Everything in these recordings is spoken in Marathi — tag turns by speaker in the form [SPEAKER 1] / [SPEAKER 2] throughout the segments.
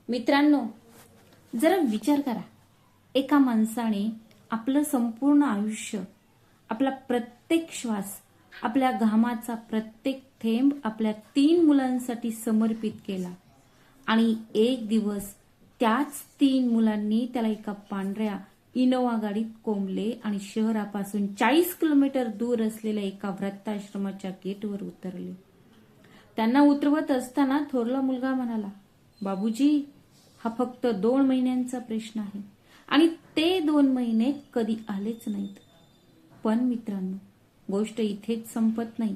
[SPEAKER 1] मित्रांनो, जरा विचार करा. एका माणसाने आपलं संपूर्ण आयुष्य, आपला प्रत्येक श्वास, आपल्या घामाचा प्रत्येक थेंब आपल्या 3 मुलांसाठी समर्पित केला आणि एक दिवस त्याच 3 मुलांनी त्याला एका पांढऱ्या इनोवा गाडीत कोंबले आणि शहरापासून 40 किलोमीटर दूर असलेल्या एका वृद्धाश्रमाच्या गेटवर उतरले. त्यांना उतरवत असताना थोरला मुलगा म्हणाला, बाबूजी, हा फक्त 2 महिन्यांचा प्रश्न आहे आणि ते 2 महिने कधी आलेच नाहीत. पण मित्रांनो, गोष्ट इथेच संपत नाही.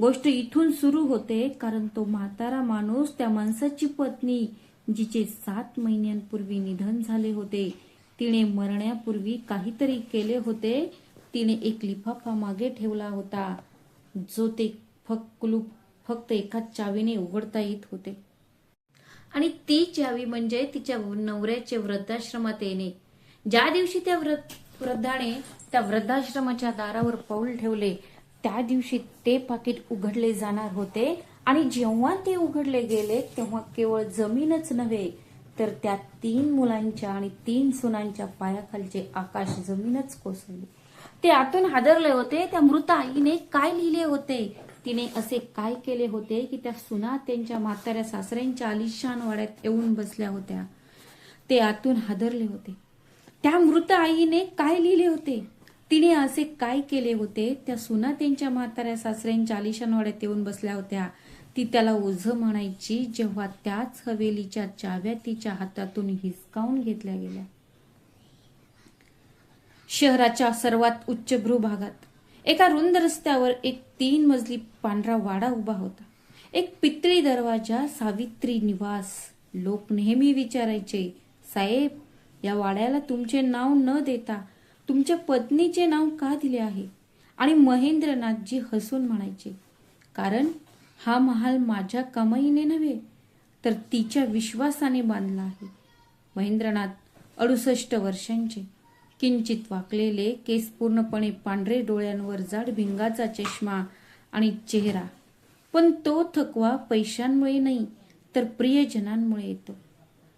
[SPEAKER 1] गोष्ट इथून सुरू होते, कारण तो म्हातारा माणूस, त्या माणसाची पत्नी, जिचे 7 महिन्यांपूर्वी निधन झाले होते, तिने मरण्यापूर्वी काहीतरी केले होते. तिने एक लिफाफा मागे ठेवला होता, जो ते फक्त एका चावीने उघडता येत होते. आणि ती चावी म्हणजे तिच्या नवऱ्याचे वृद्धाश्रमात येणे. ज्या दिवशी त्या वृद्धाने त्या वृद्धाश्रमाच्या दारावर पाऊल ठेवले, त्या दिवशी ते पाकिट उघडले जाणार होते. आणि जेव्हा ते उघडले गेले, तेव्हा केवळ जमीनच नव्हे, तर त्या 3 मुलांच्या आणि 3 सुनांच्या पायाखालचे आकाश जमीनच कोसळले. ते आतून हादरले होते. त्या मृत आईने काय लिहिले होते, तिने असे काय केले होते की त्या सुना त्यांच्या म्हाताऱ्या सासऱ्यांच्या आलिशान वाड्यात येऊन बसल्या होत्या. ते आतून हादरले होते. त्या मृत आईने काय लिहिले होते, तिने असे काय केले होते, त्या सुना त्यांच्या म्हाताऱ्या सासऱ्यांच्या आलिशान वाड्यात येऊन बसल्या होत्या. ती त्याला ओझं म्हणायची, जेव्हा त्याच हवेलीच्या चाव्या तिच्या हातातून हिसकावून घेतल्या गेल्या. शहराच्या सर्वात उच्च भूभागात एका रुंद रस्त्यावर एक 3 मजली पांढरा वाडा उभा होता. एक पितळी दरवाजा, सावित्री निवास. लोक नेहमी विचारायचे, साहेब, या वाड्याला तुमचे नाव न देता तुमच्या पत्नीचे नाव का दिले आहे? आणि महेंद्रनाथजी हसून म्हणायचे, कारण हा महाल माझ्या कमाईने नव्हे, तर तिच्या विश्वासाने बांधला आहे. महेंद्रनाथ 68 वर्षांचे, किंचित वाकलेले केस, पूर्णपणे पांढरे, डोळ्यांवर जाड भिंगाचा चष्मा आणि चेहरा. पण तो थकवा पैशांमुळे नाही, तर प्रियजनांमुळे येतो.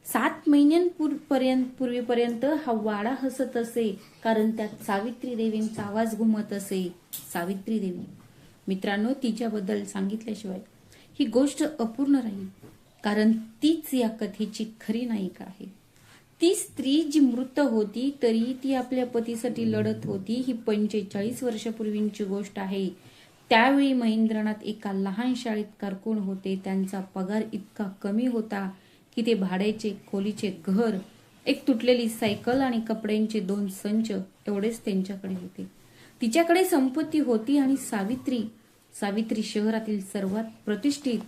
[SPEAKER 1] 7 महिन्यांपूर्वीपर्यंत हा वाडा हसत असे, कारण त्यात सावित्री देवींचा आवाज घुमत असे. सावित्री देवी, मित्रांनो, तिच्याबद्दल सांगितल्याशिवाय ही गोष्ट अपूर्ण राहील, कारण तीच या कथेची खरी नायिका आहे. ती स्त्री जी मृत होती, तरी ती आपल्या पतीसाठी लढत होती. ही 45 वर्षापूर्वीची गोष्ट आहे. त्यावेळी महेंद्रनाथ एका लहान शाळेत कारकून होते. त्यांचा पगार इतका कमी होता की ते भाड्याचे खोलीचे घर, एक तुटलेली सायकल आणि कपड्यांचे 2 संच एवढेच त्यांच्याकडे होते. तिच्याकडे संपत्ती होती आणि सावित्री शहरातील सर्वात प्रतिष्ठित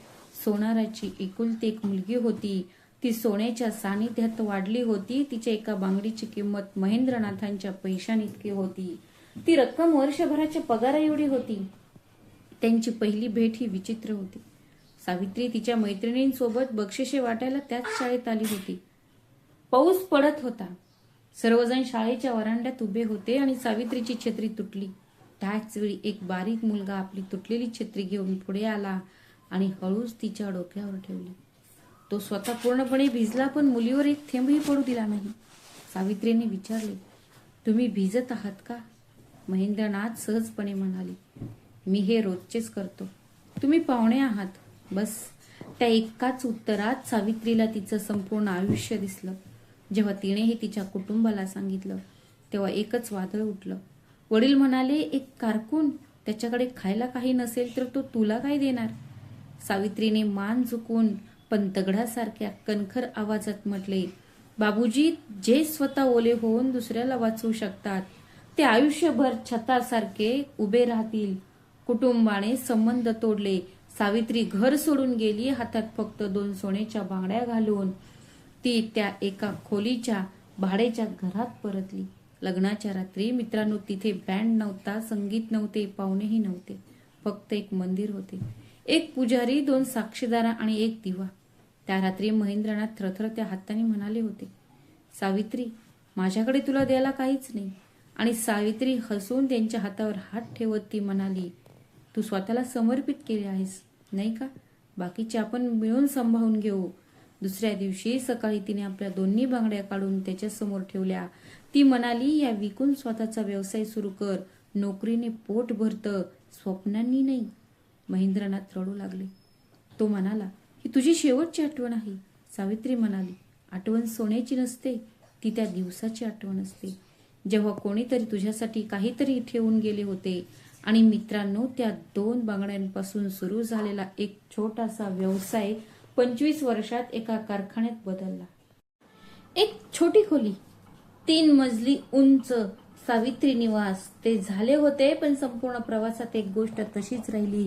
[SPEAKER 1] सोनाराची एकुलती एक मुलगी होती. ती सोन्याच्या सानिध्यात वाढली होती. तिच्या एका बांगडीची किंमत महेंद्रनाथांच्या पैशांइतकी होती. ती रक्कम वर्षभराच्या पगारा एवढी होती. त्यांची पहिली भेट ही विचित्र होती. सावित्री तिच्या मैत्रिणींसोबत बक्षिसे वाटायला त्याच शाळेत आली होती. पाऊस पडत होता. सर्वजण शाळेच्या वरांड्यात उभे होते आणि सावित्रीची छत्री तुटली. त्याच वेळी एक बारीक मुलगा आपली तुटलेली छत्री घेऊन पुढे आला आणि हळूच तिच्या डोक्यावर ठेवली. तो स्वतः पूर्णपणे भिजला, पण मुलीवर एक थेंबही पडू दिला नाही. सावित्रीने विचारले, तुम्ही भिजत आहात का? महेंद्रनाथ सहजपणे म्हणाले, मी हे रोजचेच करतो. तुम्ही पाहुणे आहात. बस. त्या एकाच उत्तरात सावित्रीला तिचं संपूर्ण आयुष्य दिसलं. जेव्हा तिने हे तिच्या कुटुंबाला सांगितलं, तेव्हा एकच वादळ उठलं. वडील म्हणाले, एक कारकून, त्याच्याकडे खायला काही नसेल तर तो तुला काय देणार? सावित्रीने मान झुकवून पण दगडासारख्या कणखर आवाजात म्हटले, बाबूजी, जे स्वतः ओले होऊन दुसऱ्याला वाचवू शकतात, ते आयुष्यभर छतासारखे उभे राहतील. कुटुंबाने संबंध तोडले. सावित्री घर सोडून गेली, हातात फक्त 2 सोन्याच्या बांगड्या घालून. ती त्या एका खोलीच्या भाड्याच्या घरात परतली. लग्नाच्या रात्री, मित्रांनो, तिथे बँड नव्हता, संगीत नव्हते, पाहुणेही नव्हते. फक्त एक मंदिर होते, एक पुजारी, 2 साक्षीदार आणि एक दिवा. त्या रात्री महेंद्रनाथ थरथरत्या हाताने म्हणाले होते, सावित्री, माझ्याकडे तुला द्यायला काहीच नाही. आणि सावित्री हसून त्यांच्या हातावर हात ठेवत ती म्हणाली, तू स्वतःला समर्पित केले आहेस, नाही का? बाकीचे आपण मिळून सांभाळून घेऊ. दुसऱ्या दिवशी सकाळी तिने आपल्या दोन्ही बांगड्या काढून त्याच्यासमोर ठेवल्या. ती म्हणाली, या विकून स्वतःचा व्यवसाय सुरू कर. नोकरीने पोट भरतं, स्वप्नांनी नाही. महेंद्रनाथ रडू लागले. तो म्हणाला, ही तुझी शेवटची आठवण आहे. सावित्री म्हणाली, आठवण सोन्याची नसते, ती त्या दिवसाची आठवण असते, जेव्हा कोणीतरी तुझ्यासाठी काहीतरी ठेवून गेले होते. आणि मित्रांनो, त्या 2 बांगड्यांपासून सुरू झालेला एक छोटासा व्यवसाय 25 वर्षात एका कारखान्यात बदलला. एक छोटी खोली, 3 मजली उंच सावित्री निवास ते झाले होते. पण संपूर्ण प्रवासात एक गोष्ट तशीच राहिली.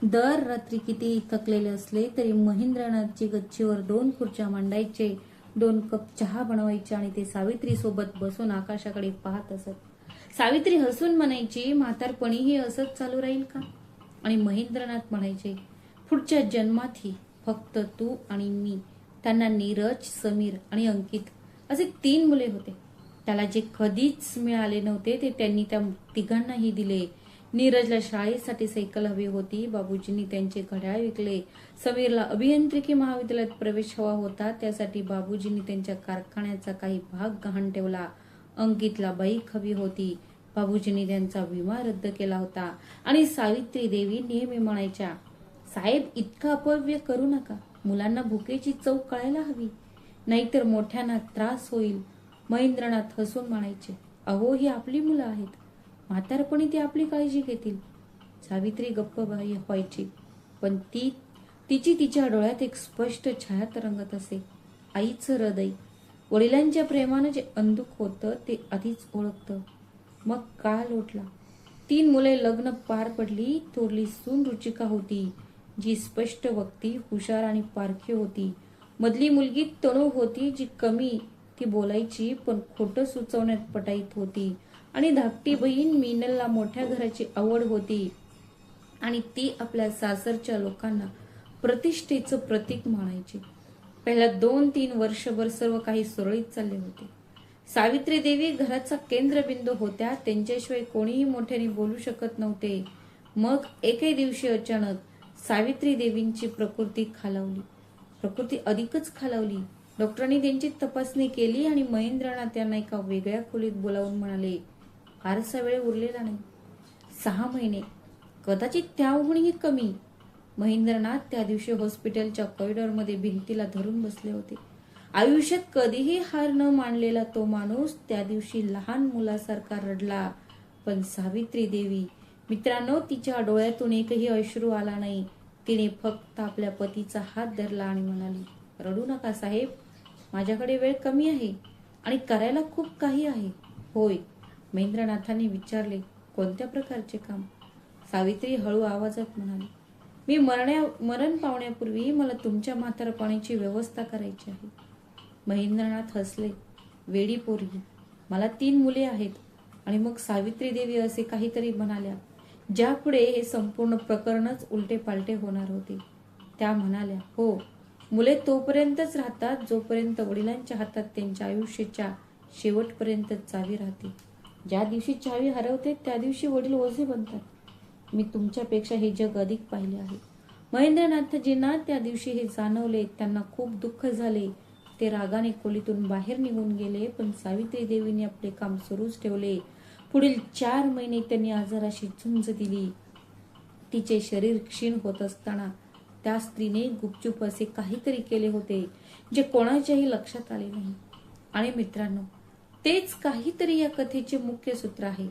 [SPEAKER 1] दर रात्री किती थकलेले असले तरी महेंद्रनाथची गच्चीवर 2 खुर्च्या मांडायचे, 2 कप चहा बनवायचे आणि ते सावित्री सोबत बसून आकाशाकडे पाहत असत. सावित्री हसून म्हणायची, म्हातारपणीही असंच चालू राहील का? आणि महेंद्रनाथ म्हणायचे, पुढच्या जन्मातही फक्त तू आणि मी. त्यांना नीरज, समीर आणि अंकित असे 3 मुले होते. त्याला जे कधीच मिळाले नव्हते ते त्यांनी त्या तिघांनाही दिले. नीरजला शाळेसाठी सायकल हवी होती, बाबूजींनी त्यांचे घड्याळ विकले. समीरला अभियांत्रिकी महाविद्यालयात प्रवेश हवा होता, त्यासाठी बाबूजींनी त्यांच्या कारखान्याचा काही भाग गहाण ठेवला. अंकितला बाईक हवी होती, बाबूजींनी त्यांचा विमा रद्द केला होता. आणि सावित्री देवी नेहमी म्हणायच्या, साहेब इतका अपव्यय करू नका, मुलांना भुकेची चव कळायला हवी, नाहीतर मोठ्यांना त्रास होईल. महेंद्रनाथ हसून म्हणायचे, अहो ही आपली मुलं आहेत, म्हातारपणी ती आपली काळजी घेतील. सावित्री गप्प व्हायची, पण तिची तिच्या डोळ्यात एक स्पष्ट छाया तरंगत असे. आईचं हृदय, वडिलांच्या प्रेमानं जे अंधुक होतं ते आधीच ओळखतं. मग काळ लोटला. 3 मुले लग्न पार पडली. थोरली सून रुचिका होती, जी स्पष्ट वक्ती, हुशार आणि पारखी होती. मधली मुलगी तणू होती, जी कमी ती बोलायची पण खोटं सुचवण्यात पटाईत होती. आणि धाकटी बहीण मीनलला मोठ्या घराची आवड होती आणि ती आपल्या सासरच्या लोकांना प्रतिष्ठेचं प्रतीक मानायची. पहिल्या 2-3 वर्षभर सर्व काही सुरळीत चालले होते. सावित्री देवी घराचा केंद्रबिंदू होत्या, त्यांच्याशिवाय कोणीही मोठ्याने बोलू शकत नव्हते. मग एके दिवशी अचानक सावित्री देवींची प्रकृती अधिकच खालावली. डॉक्टरांनी त्यांची तपासणी केली आणि महेंद्रनाथ त्यांना एका वेगळ्या खोलीत बोलावून म्हणाले, फारसा वेळ उरलेला नाही, 6 महिने, कदाचित त्याहूनही कमी. महेंद्रनाथ त्या दिवशी हॉस्पिटलच्या कॉरिडॉरमध्ये भिंतीला धरून बसले होते. आयुष्यात कधीही हार न मानलेला तो माणूस त्या दिवशी लहान मुलासारखा रडला. पण सावित्री देवी, मित्रांनो, तिच्या डोळ्यातून एकही अश्रू आला नाही. तिने फक्त आपल्या पतीचा हात धरला आणि म्हणाली, रडू नका साहेब, माझ्याकडे वेळ कमी आहे आणि करायला खूप काही आहे. होय, महेंद्रनाथांनी विचारले, कोणत्या प्रकारचे काम? सावित्री हळू आवाजात म्हणाली, मी मरण पावण्यापूर्वी मला तुमच्या म्हातारपणाची व्यवस्था करायची आहे. महेंद्रनाथ हसले, वेडी पोरगी, मला 3 मुले आहेत. आणि मग सावित्री देवी असे काहीतरी म्हणाल्या, ज्यापुढे हे संपूर्ण प्रकरणच उलटे पालटे होणार होते. त्या म्हणाल्या, हो, मुले तोपर्यंतच राहतात जोपर्यंत वडिलांच्या हातात त्यांच्या आयुष्याच्या शेवटपर्यंत चावी राहते. ज्या दिवशी चावी हरवते त्या दिवशी वडील ओझे बनतात. मी तुमच्यापेक्षा हे जग अधिक पाहिले आहे. महेंद्रनाथजींना त्या दिवशी हे जाणवले. त्यांना खूप दुःख झाले. ते रागाने खोलीतून बाहेर निघून गेले. पण सावित्री देवीने आपले काम सुरूच ठेवले. पुढील 4 महिने त्यांनी आजाराशी झुंज दिली. तिचे शरीर क्षीण होत असताना त्या स्त्रीने गुपचूप असे काहीतरी केले होते जे कोणाच्याही लक्षात आले नाही. आणि मित्रांनो, तेच काहीतरी या कथेचे मुख्य सूत्र आहे.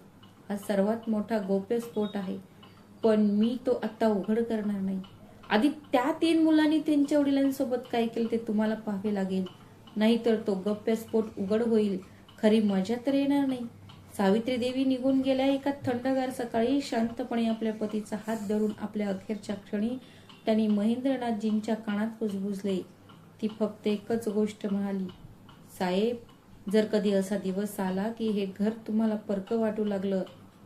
[SPEAKER 1] हा सर्वात मोठा गौप्यस्फोट आहे, पण मी तो आता उघड करणार नाही. आधी त्या 3 मुलांनी त्यांच्या वडिलांसोबत काय केले ते तुम्हाला पाहावे लागेल, नाहीतर तो गौप्यस्फोट उघड होईल. खरी मजा तर येणार नाही. सावित्री देवी निघून गेल्या. एका थंडगार सकाळी शांतपणे आपल्या पतीचा हात धरून आपल्या अखेरच्या क्षणी त्यांनी महेंद्रनाथजींच्या कानात कुजबुजले. ती फक्त एकच गोष्ट म्हणाली, साहेब, जर कधी असा दिवस आला की हे घर तुम्हाला परकं वाटू लागलं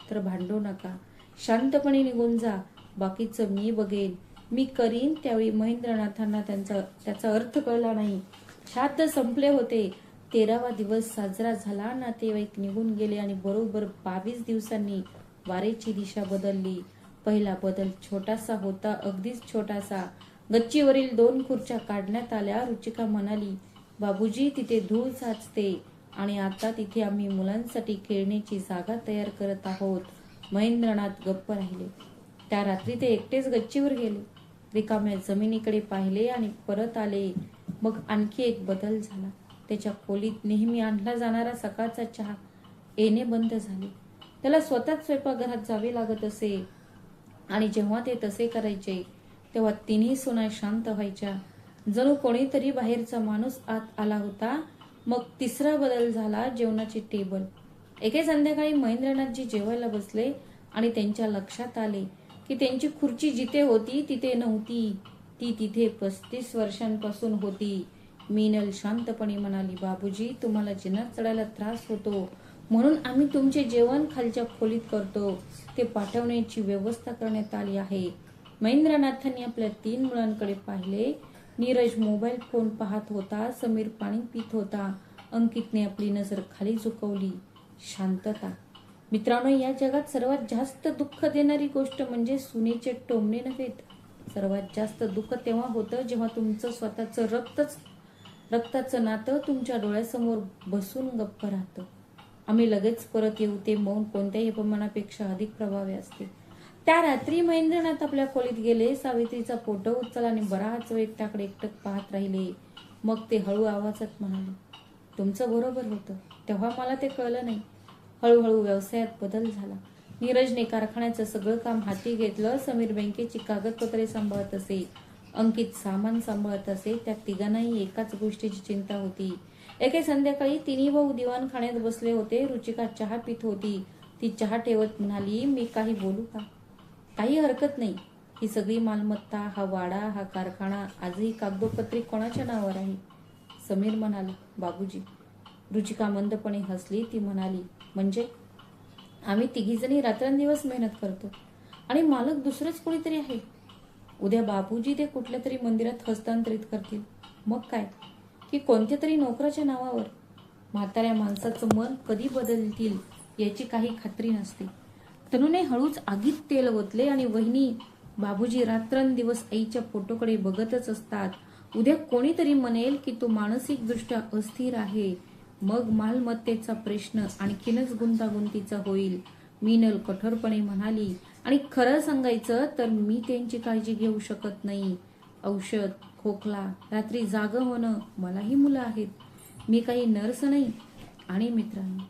[SPEAKER 1] तर भांडू नका, शांतपणे निघून जा. बाकीचं मी बघेन, मी करीन. त्यावेळी महेंद्रनाथांना त्याचा अर्थ कळला नाही. श्राद्ध संपले होते. 13वा दिवस साजरा झाला. नातेवाईक निघून गेले आणि बरोबर 22 दिवसांनी वारेची दिशा बदलली. पहिला बदल छोटासा होता, अगदीच छोटासा. गच्चीवरील 2 खुर्च्या काढण्यात आल्या. रुचिका म्हणाली, बाबूजी तिथे धूळ साचते आणि आता तिथे आम्ही मुलांसाठी खेळण्याची जागा तयार करत आहोत. महेंद्रनाथ गप्प राहिले. त्या रात्री ते एकटेच गच्चीवर गेले. रिकाम्या जमिनीकडे पाहिले आणि परत आले. मग आणखी एक बदल झाला. त्याच्या खोलीत नेहमी आणला जाणारा सकाळचा चहा येणे बंद झाले. त्याला स्वतःच स्वयंपाकघरात जावे लागत असे आणि जेव्हा ते तसे करायचे तेव्हा तिन्ही सुना शांत व्हायच्या. जणू कोणीतरी बाहेरचा माणूस आत आला होता. मग तिसरा बदल झाला जेवणाचे टेबल. एके संध्याकाळी महेंद्रनाथजी जेवायला बसले आणि त्यांच्या लक्षात आले की त्यांची खुर्ची जिथे होती तिथे नव्हती. ती तिथे 35 वर्षांपासून होती. मीनल शांतपणे म्हणाली, बाबूजी तुम्हाला जिन्यात चढायला त्रास होतो म्हणून आम्ही तुमचे जेवण खालच्या खोलीत करतो. ते पाठवण्याची व्यवस्था करण्यात आली आहे. महेंद्रनाथांनी आपल्या 3 मुलांकडे पाहिले. नीरज मोबाईल फोन पाहत होता. समीर पाणी पित होता. अंकितने आपली नजर खाली झुकवली. शांतता. मित्रांनो, या जगात सर्वात जास्त दुःख देणारी गोष्ट म्हणजे सुनेचे टोमणे नव्हेत. सर्वात जास्त दुःख तेव्हा होतं जेव्हा तुमचं स्वतःचं रक्ताचं नातं तुमच्या डोळ्यासमोर बसून गप्प राहतं. आम्ही लगेच परत येऊ ते मौन कोणत्याही अपमानापेक्षा अधिक प्रभावी असते. त्या रात्री महेंद्रनाथ आपल्या खोलीत गेले. सावित्रीचा फोटो उचलला आणि बराच वेळ एकट्याकडे एकटक पाहत राहिले. मग ते हळू आवाजात म्हणाले, तुमचं बरोबर होतं. तेव्हा मला ते कळलं नाही. हळूहळू व्यवसायात बदल झाला. नीरजने कारखान्याचं सगळं काम हाती घेतलं. समीर बँकेची कागदपत्रे सांभाळत असे. अंकित सामान सांभाळत असे. त्या तिघांनाही एकाच गोष्टीची चिंता होती. एके संध्याकाळी तिन्ही भाऊ दिवाणखान्यात बसले होते. रुचिका चहा पित होती. ती चहा ठेवत म्हणाली, मी काही बोलू का? काही हरकत नाही. ही सगळी मालमत्ता, हा वाडा, हा कारखाना आजही कागदोपत्री कोणाच्या नावावर आहे? समीर म्हणाला, बाबूजी. रुचिका मंदपणे हसली. ती म्हणाली, म्हणजे आम्ही तिघीजणी रात्रंदिवस मेहनत करतो आणि मालक दुसरंच कोणीतरी आहे. उद्या बाबूजी ते कुठल्या तरी मंदिरात हस्तांतरित करतील. मग काय, की कोणत्या तरी नोकराच्या नावावर. म्हाताऱ्या माणसाचं मन कधी बदलतील याची काही खात्री नसते. तनुने हळूच आगीत तेल ओतले आणि वहिनी, बाबूजी रात्रंदिवस आईच्या फोटोकडे बघतच असतात. उद्या कोणीतरी म्हणेल की तो मानसिकदृष्ट्या अस्थिर आहे. मग मालमत्तेचा प्रश्न आणखीनच गुंतागुंतीचा होईल. मीनल कठोरपणे म्हणाली, आणि खरं सांगायचं तर मी त्यांची काळजी घेऊ शकत नाही. औषध, खोकला, रात्री जागं होणं, मलाही मुलं आहेत. मी काही नर्स नाही. आणि मित्रांनो,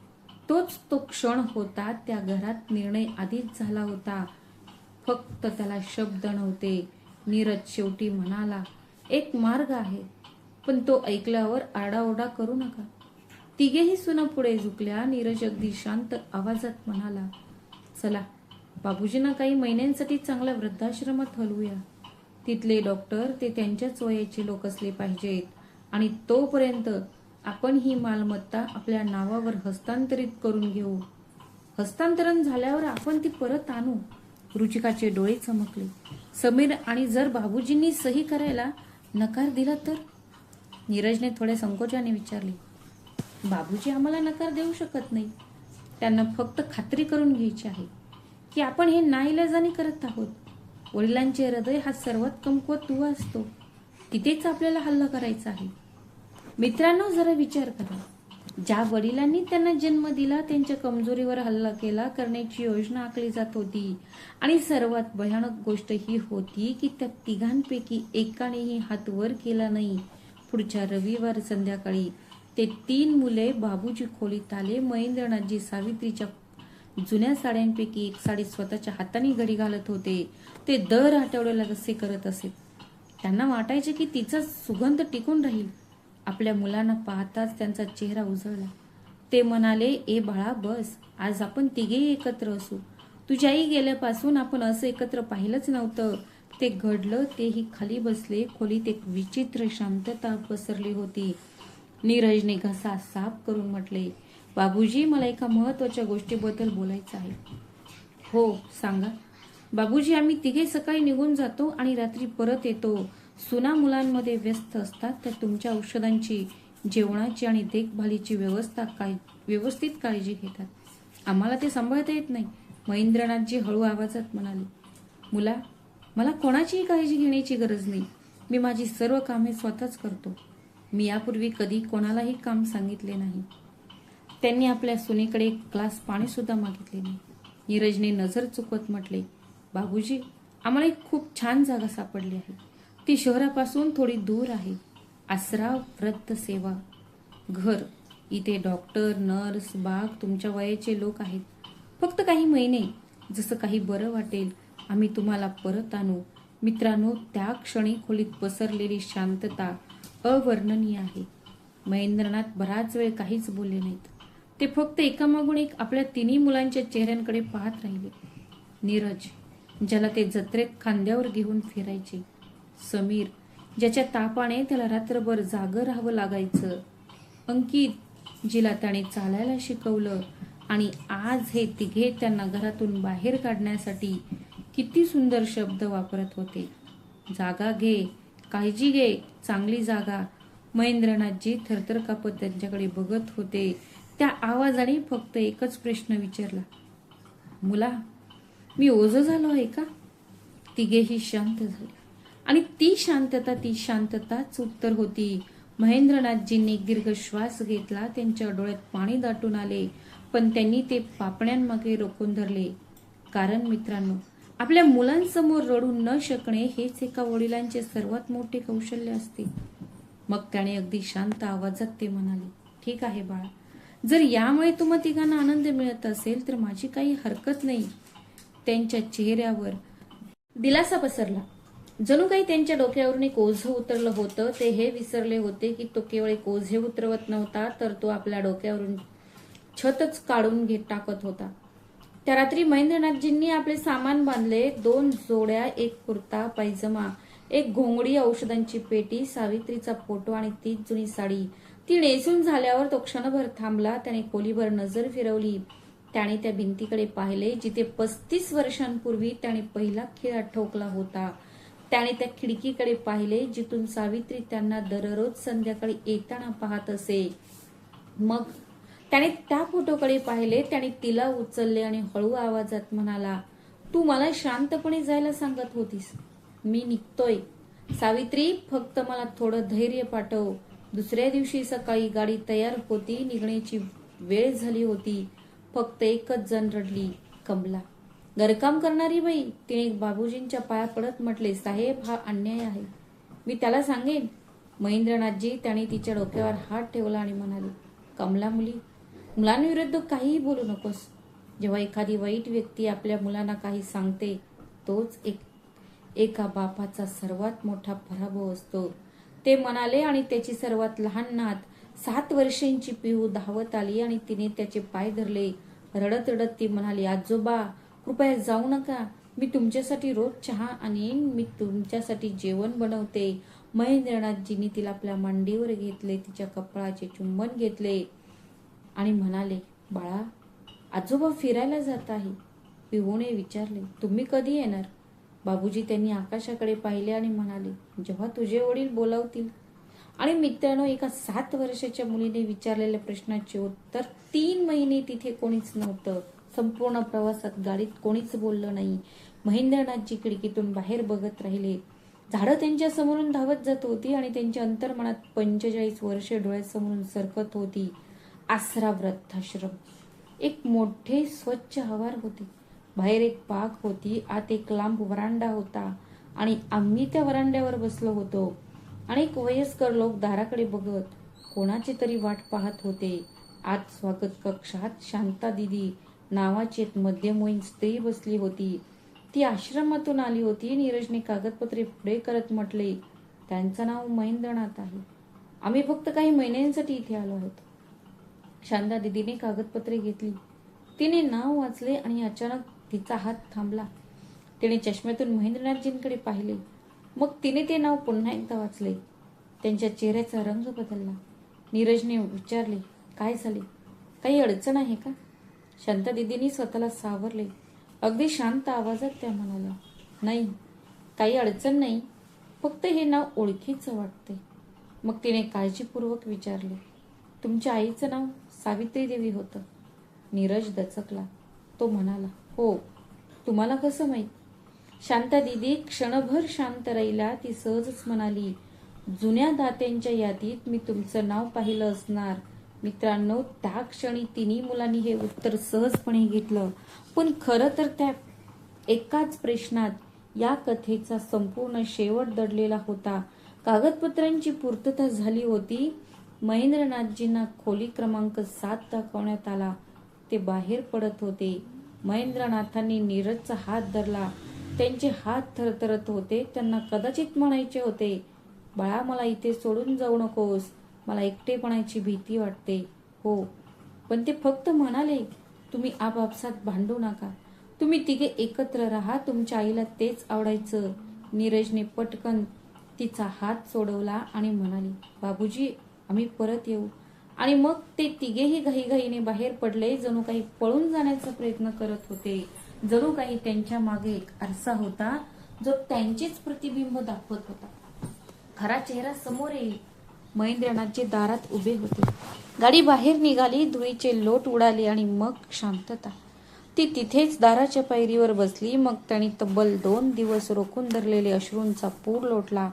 [SPEAKER 1] तोच तो क्षण होता. त्या घरात निर्णय आधीच झाला होता. फक्त त्याला शब्द नव्हते. नीरज शेवटी म्हणाला, एक मार्ग आहे, पण तो ऐकल्यावर आरडाओरडा करू नका. तिघेही सुना पुढे झुकल्या. नीरज अगदी शांत आवाजात म्हणाला, चला बाबूजींना काही महिन्यांसाठी चांगल्या वृद्धाश्रमात हलवूया. तिथले डॉक्टर ते त्यांच्याच वयाचे लोक असले पाहिजेत आणि तोपर्यंत आपण ही मालमत्ता आपल्या नावावर हस्तांतरित करून घेऊ. हस्तांतरण झाल्यावर आपण ती परत आणू. रुचिकाचे डोळे चमकले. समीर, आणि जर बाबूजींनी सही करायला नकार दिला तर? नीरजने थोड्या संकोचाने विचारले. बाबूजी आम्हाला नकार देऊ शकत नाही. त्यांना फक्त खात्री करून घ्यायची आहे की आपण हे नाईलाजाने करत आहोत. वडिलांचे हृदय हा सर्वात कमकुवत दुवा असतो. तिथेच आपल्याला हल्ला करायचा आहे. मित्रांनो, जरा विचार करा. ज्या वडिलांनी त्यांना जन्म दिला त्यांच्या कमजोरीवर हल्ला केला करण्याची योजना आखली जात होती. आणि सर्वात भयानक गोष्ट ही होती की त्या तिघांपैकी एकानेही हात वर केला नाही. पुढच्या रविवार संध्याकाळी ते 3 मुले बाबूजी खोलीत आले. महेंद्रनाथजी सावित्रीच्या जुन्या साड्यांपैकी एक साडी स्वतःच्या हाताने घडी घालत होते. ते दर आठवड्याला कसे करत असे. त्यांना वाटायचे की तिचा सुगंध टिकून राहील. आपल्या मुलांना पाहताच त्यांचा चेहरा उजळला. ते म्हणाले, ए बाळा बस, आज आपण तिघेही एकत्र असू. तुझी आई गेल्यापासून आपण असं एकत्र पाहिलंच नव्हतं. ते घडलं. तेही खाली बसले. खोलीत एक विचित्र शांतता पसरली होती. नीरजने घसा साफ करून म्हटले, बाबूजी मला एका महत्वाच्या गोष्टीबद्दल बोलायचं आहे. हो सांगा. बाबूजी, आम्ही तिघे सकाळी निघून जातो आणि रात्री परत येतो. सुना मुलांमध्ये व्यस्त असतात. त्या तुमच्या औषधांची, जेवणाची आणि देखभालीची व्यवस्थित काळजी घेतात. आम्हाला ते सांभाळता येत नाही. महेंद्रनाथजी हळू आवाजात म्हणाले, मुला, मला कोणाचीही काळजी घेण्याची गरज नाही. मी माझी सर्व कामे स्वतःच करतो. मी यापूर्वी कधी कोणालाही काम सांगितले नाही. त्यांनी आपल्या सुनेकडे एक ग्लास पाणी सुद्धा मागितले नाही. नीरजने नजर चुकवत म्हटले, बाबूजी, आम्हाला एक खूप छान जागा सापडली आहे. ती शहरापासून थोडी दूर आहे. आसरा वृद्ध सेवा घर. इथे डॉक्टर, नर्स, बाग, तुमच्या वयाचे लोक आहेत. फक्त काही महिने, जसं काही बरं वाटेल आम्ही तुम्हाला परत आणू. मित्रांनो, त्या क्षणी खोलीत पसरलेली शांतता अवर्णनीय आहे. महेंद्रनाथ बराच वेळ काहीच बोलले नाहीत. ते फक्त एकामागून एक आपल्या तिन्ही मुलांच्या चेहऱ्यांकडे पाहत राहिले. नीरज, ज्याला ते जत्रेत खांद्यावर घेऊन फिरायचे. समीर, ज्याच्या तापाने त्याला रात्रभर जागं राहावं लागायचं. अंकित, जिला त्याने चालायला शिकवलं. आणि आज हे तिघे त्यांना घरातून बाहेर काढण्यासाठी किती सुंदर शब्द वापरत होते. जागा घे, काळजी घे, चांगली जागा. महेंद्रनाथजी थरथर कापत त्यांच्याकडे बघत होते. त्या आवाजाने फक्त एकच प्रश्न विचारला, मुला, मी ओझं झालो आहे का? तिघेही शांत झाले. आणि ती शांतताच उत्तर होती. महेंद्रनाथजींनी एक दीर्घ श्वास घेतला. त्यांच्या डोळ्यात पाणी दाटून आले, पण त्यांनी ते पापण्यांमागे रोखून धरले. कारण मित्रांनो, आपल्या मुलांसमोर रडू न शकणे हेच एका वडिलांचे सर्वात मोठे कौशल्य असते. मग त्याने अगदी शांत आवाजात ते म्हणाले, ठीक आहे बाळा, जर यामुळे तुम्हा तिघांना आनंद मिळत असेल तर माझी काही हरकत नाही. त्यांच्या चेहऱ्यावर दिलासा पसरला. जणू काही त्यांच्या डोक्यावरून एक ओझं उतरलं होतं. ते हे विसरले होते की तो केवळ एक ओझे उतरवत नव्हता, तर तो आपल्या डोक्यावरून छतच काढून टाकत होता. त्या रात्री महेंद्रनाथजींनी आपले सामान बांधले. 2 जोड्या, एक कुर्ता पायजमा, एक घोंगडी, औषधांची पेटी, सावित्रीचा फोटो आणि तीच जुनी साडी. ती नेसून झाल्यावर तो क्षणभर थांबला. त्याने खोलीभर नजर फिरवली. त्याने त्या भिंतीकडे पाहिले जिथे 35 वर्षांपूर्वी त्याने पहिला खिळा ठोकला होता. त्याने त्या खिडकीकडे पाहिले जिथून सावित्री त्यांना दररोज संध्याकाळी येताना पाहत असे. मग त्याने त्या फोटोकडे पाहिले. त्याने तिला उचलले आणि हळू आवाजात म्हणाला, तू मला शांतपणे जायला सांगत होतीस. मी निघतोय. सावित्री, फक्त मला थोडं धैर्य पाठव. दुसऱ्या दिवशी सकाळी गाडी तयार होती. निघण्याची वेळ झाली होती. फक्त एकच जण रडली, कमला. घरकाम करणारी बाई. तिने बाबूजींच्या पाया पडत म्हटले, साहेब, हा अन्याय आहे. मी त्याला सांगेन. महेंद्रनाथजी, त्याने तिच्या डोक्यावर हात ठेवला आणि म्हणाले, कमला, मुलांविरुद्ध काहीही बोलू नकोस. जेव्हा एखादी वाईट व्यक्ती आपल्या मुलांना काही सांगते, तोच एका बापाचा सर्वात मोठा पराभव असतो, ते म्हणाले. आणि त्याची सर्वात लहान नात 7 वर्षांची पिहू धावत आली आणि तिने त्याचे पाय धरले. रडत रडत ती म्हणाली, आजोबा, कृपया जाऊ नका. मी तुमच्यासाठी रोज चहा आणीन. मी तुमच्यासाठी जेवण बनवते. महेंद्रनाथजींनी तिला आपल्या मांडीवर घेतले, तिच्या कपाळाचे चुंबन घेतले आणि म्हणाले, बाळा, आजोबा फिरायला जात आहे. पिहूने विचारले, तुम्ही कधी येणार? बाबूजी त्यांनी आकाशाकडे पाहिले आणि म्हणाले, जेव्हा तुझे वडील बोलावतील. आणि मित्रांनो, एका 7 वर्षाच्या मुलीने विचारलेल्या प्रश्नाचे उत्तर 3 महिने तिथे कोणीच नव्हतं. संपूर्ण प्रवासात गाडीत कोणीच बोललं नाही. महेंद्रनाथजी खिडकीतून बाहेर बघत राहिले. झाडं त्यांच्या समोरून धावत जात होती आणि त्यांच्या अंतर्मनात 45 वर्षे डोळ्यासमोरून सरकत होती. आसरा वृद्धाश्रम. एक मोठे स्वच्छ आवार होते. बाहेर एक बाग होती. आत एक लांब वरांडा होता आणि आम्ही त्या वरांड्यावर बसलो होतो. अनेक वयस्कर लोक दाराकडे बघत कोणाची तरी वाट पाहत होते. आत स्वागत कक्षात शांता दिदी नावाची एक मध्यमवयीन स्त्री बसली होती. ती आश्रमातून आली होती. नीरजने कागदपत्रे पुढे करत म्हटले, त्यांचं नाव महेंद्रनाथ आहे. आम्ही फक्त काही महिन्यांसाठी इथे आलो आहोत. शांता दिदीने कागदपत्रे घेतली. तिने नाव वाचले आणि अचानक तिचा हात थांबला. तिने चष्म्यातून महेंद्रनाथजींकडे पाहिले. मग तिने ते नाव पुन्हा एकदा वाचले. त्यांच्या चेहऱ्याचा रंग बदलला. नीरजने विचारले, काय झाले? काही अडचण आहे का? शांता दिदींनी स्वतःला सावरले. अगदी शांत आवाजात त्या म्हणाल्या, नाही, काही अडचण नाही. फक्त हे नाव ओळखीचं वाटते. मग तिने काळजीपूर्वक विचारले, तुमच्या आईचं नाव सावित्री देवी होतं? नीरज दचकला. तो म्हणाला, हो. तुम्हाला कसं माहीत? शांता दिदी क्षणभर शांत राहिला. ती सहजच म्हणाली, जुन्या दात्यांच्या यादीत मी तुमचं नाव पाहिलं असणार. मित्रांनो, त्या क्षणी तिन्ही मुलांनी हे उत्तर सहजपणे घेतलं. पण खरं तर त्या एकाच प्रश्नात या कथेचा संपूर्ण शेवट दडलेला होता. कागदपत्रांची पूर्तता झाली होती. महेंद्रनाथजींना खोली क्रमांक 7 दाखवण्यात आला. ते बाहेर पडत होते. महेंद्रनाथांनी नीरजचा हात धरला. त्यांचे हात थरथरत होते. त्यांना कदाचित म्हणायचे होते, बाळा, मला इथे सोडून जाऊ नकोस. मला एकटेपणाची भीती वाटते. हो, पण ते फक्त म्हणाले, तुम्ही आपापसात भांडू नका. तुम्ही तिघे एकत्र राहा. तुमच्या आईला तेच आवडायचं. नीरजने पटकन तिचा हात सोडवला आणि म्हणाली, बाबूजी, आम्ही परत येऊ. आणि मग ते तिघेही घाईघाईने बाहेर पडले. जणू काही पळून जाण्याचा प्रयत्न करत होते. जणू काही त्यांच्या मागे एक आरसा होता जो त्यांचेच प्रतिबिंब दाखवत होता. खरा चेहरा समोर येईल. महेंद्रनाथजी दारात उभे होते. गाडी बाहेर निघाली. धुळीचे लोट उडाले आणि मग शांतता. ती तिथेच दाराच्या पायरीवर बसली. मग त्यांनी तब्बल 2 दिवस रोखून धरलेले अश्रूंचा पूर लोटला.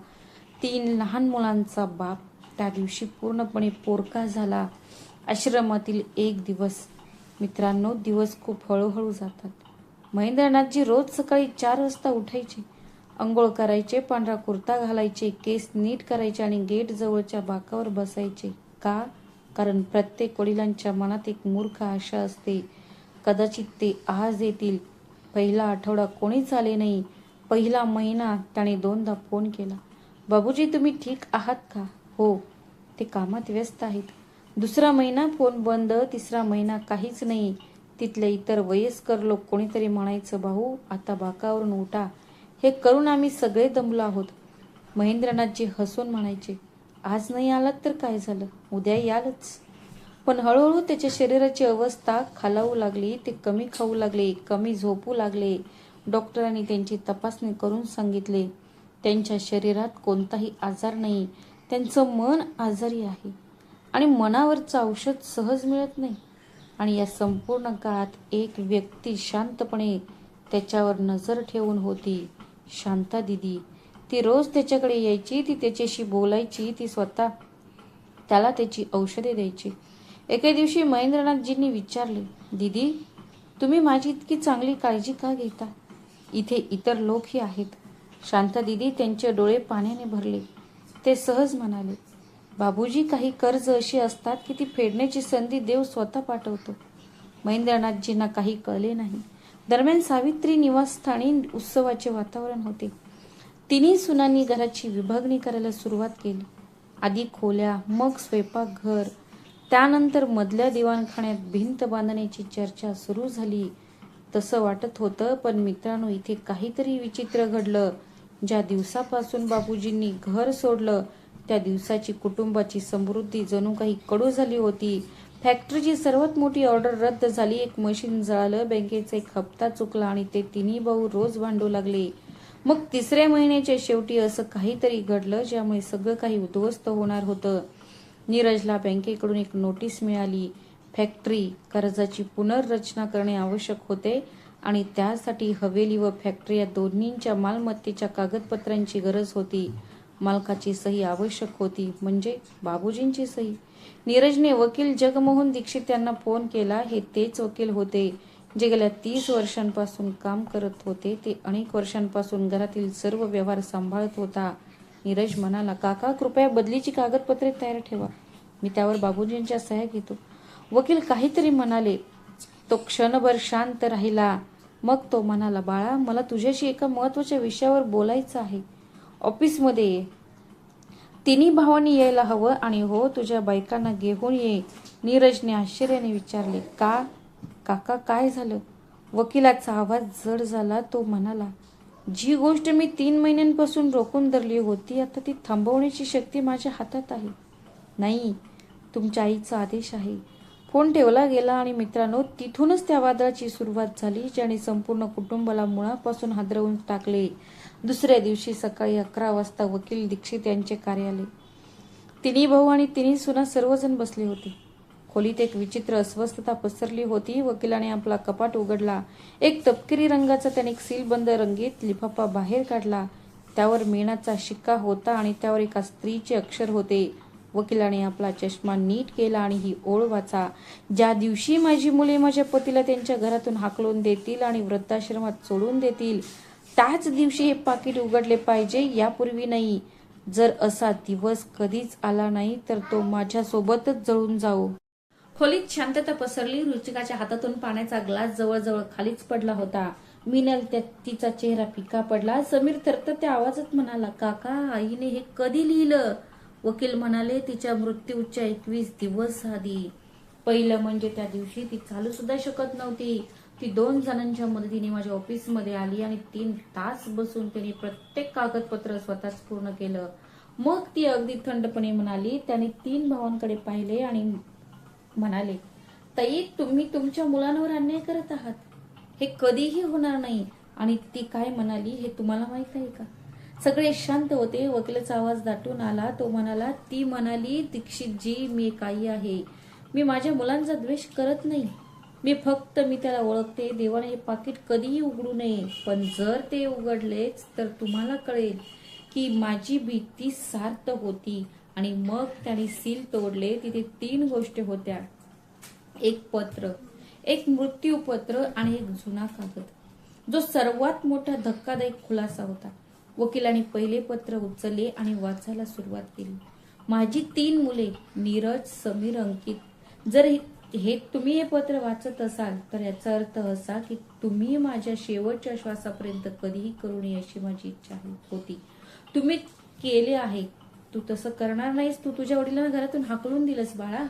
[SPEAKER 1] 3 लहान मुलांचा बाप त्या दिवशी पूर्णपणे पोरका झाला. आश्रमातील 1 दिवस. मित्रांनो, दिवस खूप हळूहळू जातात. महेंद्रनाथजी रोज सकाळी 4 वाजता उठायचे. अंघोळ करायचे, पांढरा कुर्ता घालायचे, केस नीट करायचे आणि गेट जवळच्या बाकावर बसायचे. का? कारण प्रत्येक वडिलांच्या मनात एक मूर्ख आशा असते, कदाचित ते आज येतील. पहिला आठवडा कोणीच आले नाही. पहिला महिना त्याने 2दा फोन केला. बाबूजी, तुम्ही ठीक आहात का? हो, ते कामात व्यस्त आहेत. दुसरा महिना फोन बंद. तिसरा महिना काहीच नाही. तिथले इतर वयस्कर लोक कोणीतरी म्हणायचं, भाऊ, आता बाकावरून उठा. हे करून आम्ही सगळे दमलो आहोत. महेंद्रनाथजी हसून म्हणायचे, आज नाही आलात तर काय झालं, उद्या यालच. पण हळूहळू त्याच्या शरीराची अवस्था खालावू लागली. ते कमी खाऊ लागले, कमी झोपू लागले. डॉक्टरांनी त्यांची तपासणी करून सांगितले, त्यांच्या शरीरात कोणताही आजार नाही. त्यांचं मन आजारी आहे आणि मनावरचं औषध सहज मिळत नाही. आणि या संपूर्ण काळात एक व्यक्ती शांतपणे त्याच्यावर नजर ठेवून होती, शांता दिदी. ती रोज त्याच्याकडे यायची. ती त्याच्याशी बोलायची. ती स्वतः त्याला त्याची औषधे द्यायची. एके दिवशी महेंद्रनाथजींनी विचारले, दीदी, तुम्ही माझी इतकी चांगली काळजी का घेता? इथे इतर लोकही आहेत. शांता दिदी त्यांचे डोळे पाण्याने भरले. ते सहज म्हणाले, बाबूजी, काही कर्ज अशी असतात की ती फेडण्याची संधी देव स्वतः पाठवतो. महेंद्रनाथजींना काही कळले नाही. दरम्यान सावित्री निवासस्थानी उत्सवाचे वातावरण होते. तिन्ही सुनांनी घराची विभागणी करायला सुरुवात केली. आधी खोल्या, मग स्वयंपाकघर, त्यानंतर मधल्या दिवाणखान्यात भिंत बांधण्याची चर्चा सुरू झाली. तसं वाटत होतं, पण मित्रांनो, इथे काहीतरी विचित्र घडलं. ज्या दिवसापासून बाबूजींनी घर सोडलं त्या दिवसाची कुटुंबाची समृद्धी जणू काही कडू झाली होती. फॅक्टरीची सर्वात मोठी ऑर्डर रद्द झाली. एक मशीन जळालं, बँकेचा एक हप्ता चुकला आणि ते तिन्ही भाऊ रोज भांडू लागले. मग 3ऱ्या महिन्याच्या शेवटी असं काहीतरी घडलं ज्यामुळे सगळं काही उद्ध्वस्त होणार होतं. नीरजला बँकेकडून एक नोटीस मिळाली. फॅक्टरी कर्जाची पुनर्रचना करणे आवश्यक होते आणि त्यासाठी हवेली व फॅक्टरी या दोन्हींच्या मालमत्तेच्या कागदपत्रांची गरज होती. मालकाची सही आवश्यक होती, म्हणजे बाबूजींची सही. नीरजने वकील जगमोहन दीक्षित यांना फोन केला. हे तेच वकील होते जे गेल्या 30 वर्षांपासून काम करत होते. ते अनेक वर्षांपासून घरातील सर्व व्यवहार सांभाळत होता. नीरज म्हणाला, काका, कृपया बदलीची कागदपत्रे तयार ठेवा. मी त्यावर बाबूजींच्या सह्या घेतो. वकील काहीतरी म्हणाले. तो क्षणभर शांत राहिला. मग तो म्हणाला, बाळा, मला तुझ्याशी एका महत्वाच्या विषयावर बोलायचं आहे. ऑफिसमध्ये ये. तिन्ही भावांनी यायला हवं आणि हो, तुझ्या बायकांना घेऊन ये. नीरजने आश्चर्याने विचारले, का? काका, काय झालं? वकिलाचा आवाज जड झाला. तो म्हणाला, जी गोष्ट मी 3 महिन्यांपासून रोखून धरली होती, आता ती थांबवण्याची शक्ती माझ्या हातात आहे. नाही, तुमच्या आईचा आदेश आहे. फोन ठेवला गेला आणि मित्रांनो, तिथूनच त्या वादळाची सुरुवात झाली ज्याने संपूर्ण कुटुंबाला मुळापासून हादरवून टाकले. दुसऱ्या दिवशी सकाळी 11 वाजता वकील दीक्षित यांचे कार्यालय. तिन्ही भाऊ आणि तिन्ही सुना सर्वजण बसले होते. खोलीत एक विचित्र अस्वस्थता पसरली होती. वकिलाने आपला कपाट उघडला. एक तपकिरी रंगाचा त्याने एक सीलबंद रंगीत लिफाफा बाहेर काढला. त्यावर मेणाचा शिक्का होता आणि त्यावर एका स्त्रीचे अक्षर होते. वकिलाने आपला चष्मा नीट केला आणि ही ओळ वाचा. ज्या दिवशी माझी मुले माझ्या पतीला त्यांच्या घरातून हाकलून देतील आणि वृद्धाश्रमात सोडून देतील, त्याच दिवशी हे पाकिट उघडले पाहिजे, यापूर्वी नाही. जर असा दिवस कधीच आला नाही तर तो माझ्या सोबतच जळून जाऊ. खोलीत शांतता पसरली. रुचिकाच्या हातातून पाण्याचा ग्लास जवळजवळ खालीच पडला होता. मिनल तिचा चेहरा फिका पडला. समीर थरथरत्या आवाजात म्हणाला, काका, आईने हे कधी लिहिलं? वकील म्हणाले, तिच्या मृत्यूच्या 21 दिवस आधी. पहिलं म्हणजे त्या दिवशी ती चालू सुद्धा शकत नव्हती. ती 2 जणांच्या मदतीने माझ्या ऑफिसमध्ये आली आणि 3 तास बसून तिने प्रत्येक कागदपत्र स्वतःच पूर्ण केलं. मग ती अगदी थंडपणे म्हणाली, त्याने 3 भावांकडे पाहिले आणि म्हणाले, ताई, तुम्ही तुमच्या मुलांवर अन्याय करत आहात. हे कधीही होणार नाही. आणि ती काय म्हणाली हे तुम्हाला माहित आहे का? सगळे शांत होते. वकिलाचा आवाज दाटून आला. तो म्हणाला, ती म्हणाली, दीक्षितजी, मी एक आई आहे. मी माझ्या मुलांचा द्वेष करत नाही. मी त्याला ओळखते. देवाने हे पाकिट कधीही उघडू नये. पण जर ते उघडलेच तर तुम्हाला कळेल की माझी भीती सार्थ होती. आणि मग त्याने सील तोडले. तिथे 3 गोष्टी होत्या. एक पत्र, एक मृत्यूपत्र आणि एक जुना कागद, जो सर्वात मोठा धक्कादायक खुलासा होता. वकिलाने पहिले पत्र उचलले आणि वाचायला सुरुवात केली. माझी 3 मुले, नीरज, समीर, अंकित. जर हे तुम्ही हे पत्र वाचत असाल तर याचा अर्थ असा की तुम्ही माझ्या शेवटच्या श्वासापर्यंत कधीही करू नये अशी माझी इच्छा होती. तुम्ही केले आहे. तू तसं करणार नाहीस. तू तुझ्या वडिलांना घरातून हाकलून दिलंस. बाळा,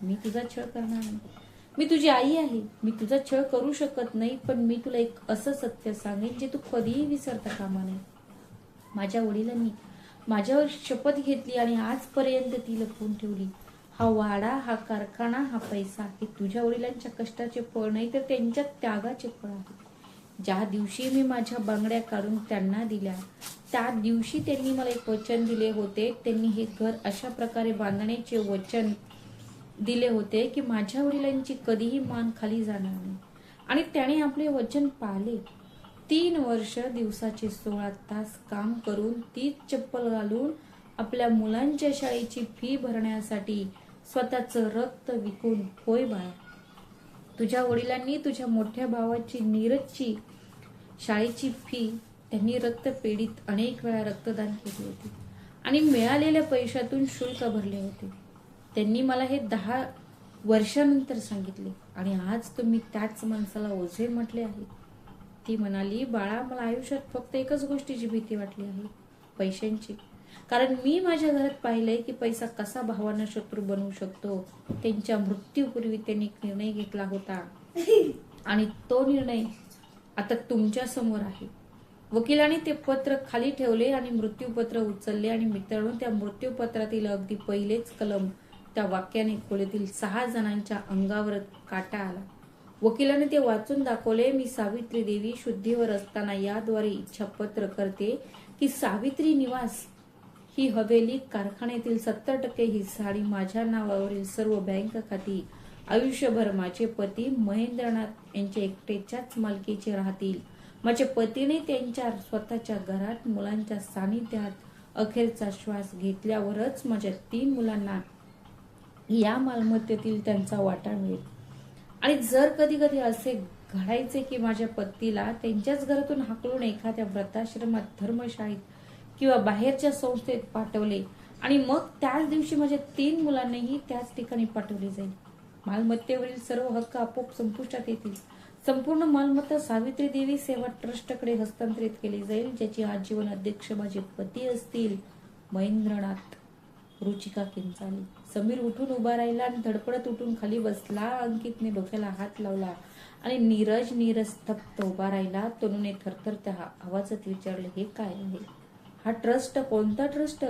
[SPEAKER 1] मी तुझा छळ करणार नाही. मी तुझी आई आहे. मी तुझा छळ करू शकत नाही. पण मी तुला एक असं सत्य सांगेन जे तू कधीही विसरता कामा नये. माझ्या वडिलांनी माझ्यावर शपथ घेतली आणि आजपर्यंत ती लपवून ठेवली. हा वाडा, हा कारखाना, हा पैसा, हे तुझ्या वडिलांच्या कष्टाचे फळ नाही तर त्यांच्या त्यागाचे फळ आहे. ज्या दिवशी मी माझ्या बांगड्या काढून त्यांना दिल्या, त्या दिवशी त्यांनी मला एक वचन दिले होते. त्यांनी हे घर अशा प्रकारे बांधण्याचे वचन दिले होते की माझ्या वडिलांची कधीही मान खाली जाणार नाही. आणि त्याने आपले वचन पाळले. 3 वर्ष दिवसाचे 16 तास काम करून, तीच चप्पल घालून, आपल्या मुलांच्या शाळेची फी भरण्यासाठी स्वतःचं रक्त विकून. होय बाळा, तुझ्या वडिलांनी तुझ्या मोठ्या भावाची, नीरजची शाळेची फी त्यांनी रक्तपेढीत अनेक वेळा रक्तदान केले होते आणि मिळालेल्या पैशातून शुल्क भरले होते. त्यांनी मला हे 10 वर्षानंतर सांगितले आणि आज तुम्ही त्याच माणसाला ओझे म्हटले आहे. ती म्हणाली, बाळा, मला आयुष्यात फक्त एकच गोष्टीची भीती वाटली आहे, पैशांची. कारण मी माझ्या घरात पाहिलंय की पैसा कसा भावांना शत्रू बनवू शकतो. त्यांच्या मृत्यूपूर्वी त्यांनी एक निर्णय घेतला होता आणि तो निर्णय आता तुमच्या समोर आहे. वकिलाने ते पत्र खाली ठेवले आणि मृत्यूपत्र उचलले. आणि मित्रांनो, त्या मृत्यूपत्रातील अगदी पहिलेच कलम, त्या वाक्याने खोलीतील 6 जणांच्या अंगावर काटा आला. वकिलाने ते वाचून दाखवले. मी सावित्री देवी शुद्धीवर असताना याद्वारे इच्छापत्र करते की सावित्री निवास ही हवेली, कारखान्यातील 70% हिस्सा आणि माझ्या नावावरील सर्व बँक खाती आयुष्यभर माझे पती महेंद्रनाथ यांच्या एकट्याच्याच मालकीचे राहतील. माझ्या पतीने त्यांच्या स्वतःच्या घरात मुलांच्या सानिध्यात अखेरचा श्वास घेतल्यावरच माझ्या 3 मुलांना या मालमत्तेतील त्यांचा वाटा मिळेल. आणि जर कधी कधी असे घडायचे की माझ्या पतीला त्यांच्याच घरातून हाकलून एखाद्या वृद्धाश्रमात, धर्मशाळेत किंवा बाहेरच्या संस्थेत पाठवले आणि मग त्याच दिवशी माझ्या 3 मुलांनाही त्याच ठिकाणी पाठवले जाईल, मालमत्तेवरील सर्व हक्क आपोआप संपुष्टात येतील. संपूर्ण मालमत्ता सावित्री देवी सेवा ट्रस्टकडे हस्तांतरित केली जाईल, ज्याचे आजीवन अध्यक्ष माझे पती असतील, महेंद्रनाथ. रुचिका किंचाळली. समीर उठून उभा राहिला आणि धडपडत उठून खाली बसला. अंकितने डोक्याला हात लावला आणि नीरज स्तब्ध उभा राहिला. तनुने थरथरत्या आवाजात विचारले, हे काय आहे? हा ट्रस्ट कोणता ट्रस्ट?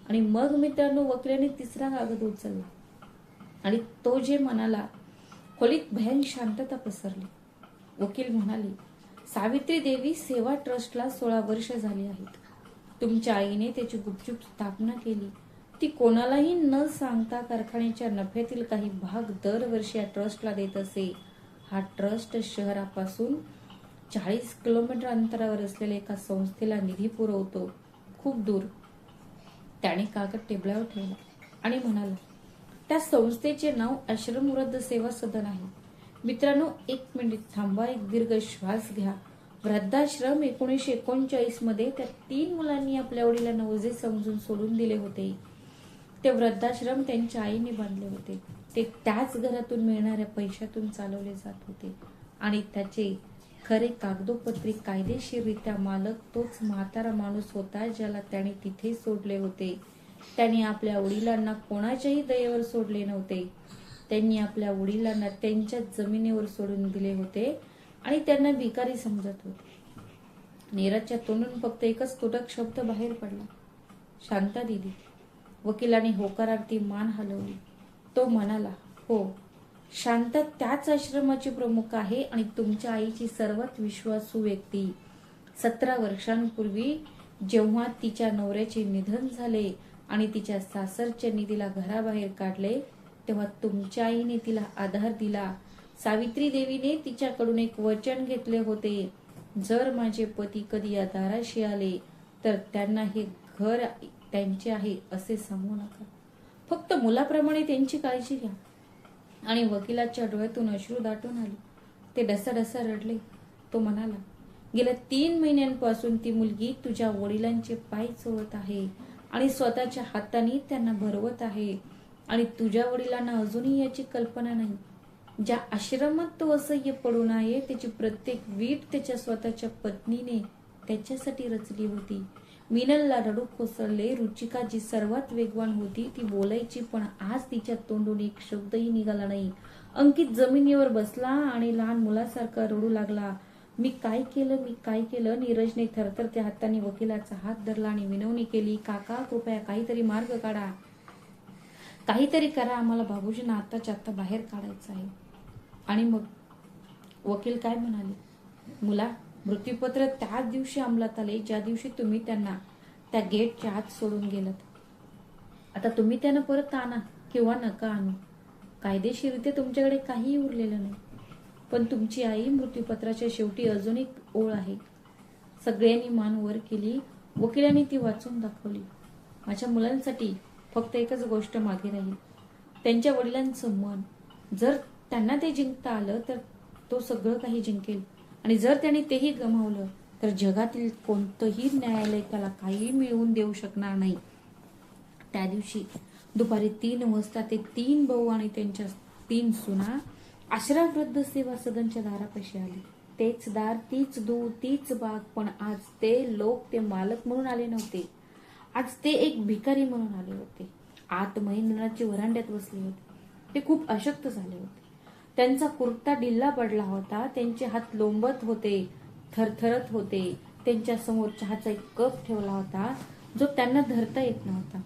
[SPEAKER 1] आणि मग मित्रांनो, वकिलाने 3रा कागद उचलला आणि तो जे म्हणाला, खोलीत भयान शांतता पसरली. वकील म्हणाले, सावित्री देवी सेवा ट्रस्टला 16 वर्ष झाली आहेत. तुमच्या आईने त्याची गुपचूप स्थापना केली. ती कोणालाही न सांगता कारखान्याच्या नफ्यातील काही भाग दरवर्षी या ट्रस्टला देत असे. हा ट्रस्ट शहरापासून 40 किलोमीटर अंतरावर असलेल्या एका संस्थेला निधी पुरवतो. खूप दूर. त्याने कागद टेबलावर ठेवला आणि म्हणाला, त्या संस्थेचे नाव आश्रम वृद्ध सेवा सदन आहे. मित्रांनो, 1 मिनिट थांबा, एक दीर्घ श्वास घ्या. वृद्धाश्रम 1939 मध्ये त्या 3 मुलांनी आपल्या वडिलांना ओझे समजून सोडून दिले होते. ते वृद्धाश्रम त्यांच्या आईने बांधले होते. ते त्याच घरातून मिळणाऱ्या पैशातून चालवले जात होते आणि त्याचे खरे कागदोपत्री कायदेशीररित्या मालक तोच म्हातारा माणूस होता ज्याला त्याने तिथे सोडले होते. त्यांनी आपल्या वडिलांना कोणाच्याही दयेवर सोडले नव्हते. त्यांनी आपल्या वडिलांना त्यांच्या जमिनीवर सोडून दिले होते आणि त्यांना भिकारी समजत होते. नीरजच्या तोंडून फक्त एकच तुटक शब्द बाहेर पडला, शांता दीदी. वकिलाने होकारार्थी मान हलवली. तो म्हणाला, हो, शांता त्याच आश्रमाची प्रमुख आहे आणि तुमच्या आईची सर्वात विश्वासू व्यक्ती. 17 वर्षांपूर्वी जेव्हा तिच्या नवऱ्याचे निधन झाले आणि तिच्या सासरच्यांनी तिला घराबाहेर काढले, तेव्हा तुमच्या आईने तिला आधार दिला. सावित्री देवीने तिच्याकडून एक वचन घेतले होते, जर माझे पती कधी या दाराशी आले तर त्यांना हे घर त्यांचे आहे असे सांगू नका. फक्त मुलाप्रमाणे त्यांची काळजी घ्या. आणि वकिलाच्या डोळ्यातून अश्रू दाटून आले. ते डसाडसा रडले. तो म्हणाला, गेल्या 3 महिन्यांपासून ती मुलगी तुझ्या वडिलांचे पाय चोळत आहे आणि स्वतःच्या हाताने त्यांना भरवत आहे आणि तुझ्या वडिलांना अजूनही याची कल्पना नाही. ज्या आश्रमात तो असह्य पडून आहे त्याची प्रत्येक वीट त्याच्या स्वतःच्या पत्नीने त्याच्यासाठी रचली होती. मिनलला रडू कोसळले. रुचिका जी सर्वात वेगवान होती ती बोलायची, पण आज तिच्या तोंडून एक शब्दही निघाला नाही. अंकित जमिनीवर बसला आणि लहान मुलासारखा रडू लागला. मी काय केलं? नीरजने थरथरत्या हाताने वकिलाचा हात धरला आणि विनवणी केली, काका, कृपया काहीतरी मार्ग काढा, काहीतरी करा. आम्हाला बाबूजींना आत्ताच्या आत्ता बाहेर काढायचं आहे. आणि मग वकील काय म्हणाले, मुला, मृत्यूपत्र त्याच दिवशी अंमलात आले ज्या दिवशी तुम्ही त्यांना त्या गेटच्या आत सोडून गेलात. आता तुम्ही त्यांना परत आणा किंवा नका आणू, कायदेशीररित्या तुमच्याकडे काहीही उरलेलं नाही. पण तुमची आई मृत्यूपत्राच्या शेवटी अजून एक ओळ आहे. सगळ्यांनी मान वर केली. वकिलांनी ती वाचून दाखवली. माझ्या मुलांसाठी फक्त एकच गोष्ट मागे राहील, त्यांच्या वडिलांचं मन. जर त्यांना ते जिंकता आलं तर तो सगळं काही जिंकेल आणि जर त्याने तेही गमावलं तर जगातील कोणतंही न्यायालय त्याला काही मिळवून देऊ शकणार नाही. त्या दिवशी दुपारी 3 वाजता ते 3 भाऊ आणि त्यांच्या 3 सुना आश्रम वृद्ध सेवा सदनच्या दारापाशी आले. तेच दार, तीच दूर, तीच बाग. पण आज ते लोक ते मालक म्हणून आले नव्हते. आज ते एक भिकारी म्हणून आले होते. आत महेंद्रनाथची वरांड्यात बसले होते. ते खूप अशक्त झाले होते. त्यांचा कुर्ता ढिल्ला पडला होता. त्यांचे हात लोंबत होते, थरथरत होते. त्यांच्या समोर चहाचा एक कप ठेवला होता जो त्यांना धरता येत नव्हता.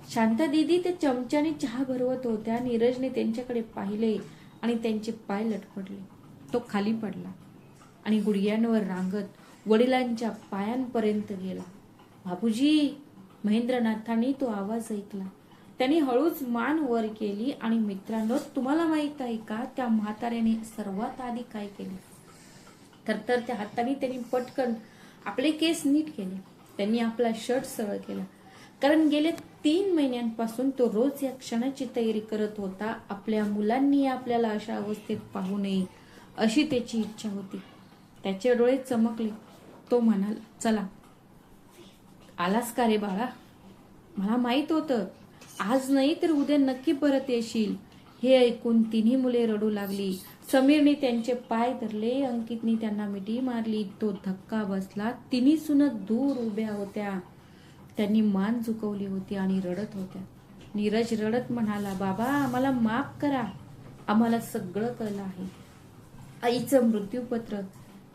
[SPEAKER 1] शांता दीदी ते चमच्याने चहा भरवत होत्या. नीरजने त्यांच्याकडे पाहिले आणि त्यांचे पाय लटपडले. तो खाली पडला आणि गुडघ्यांवर रांगत वडिलांच्या पायांपर्यंत गेला. बाबूजी, महेंद्रनाथांनी तो आवाज ऐकला. त्यांनी हळूच मान वर केली आणि मित्रांनो, तुम्हाला माहित आहे का त्या म्हाताऱ्याने सर्वात आधी काय केले? थरथरत्या हाताने त्यांनी पटकन आपले केस नीट केले. त्यांनी आपला शर्ट सरळ केला, कारण गेले 3 महिन्यांपासून तो रोज या क्षणाची तयारी करत होता. आपल्या मुलांनी आपल्याला अशा अवस्थेत पाहू नये अशी त्याची इच्छा होती. त्याचे डोळे चमकले. तो म्हणाला, चला, आलास का रे बाळा? मला माहित होतं आज नाही तर उद्या नक्की परत येशील. हे ऐकून 3ही मुले रडू लागली. समीरने त्यांचे पाय धरले. अंकितने त्यांना मिठी मारली. तो धक्का बसला. 3ही सुना दूर उभ्या होत्या. त्यांनी मान झुकवली होती आणि रडत होत्या. नीरज रडत म्हणाला, बाबा, आम्हाला माफ करा. आम्हाला सगळं कळलं आहे. आईचं मृत्यूपत्र,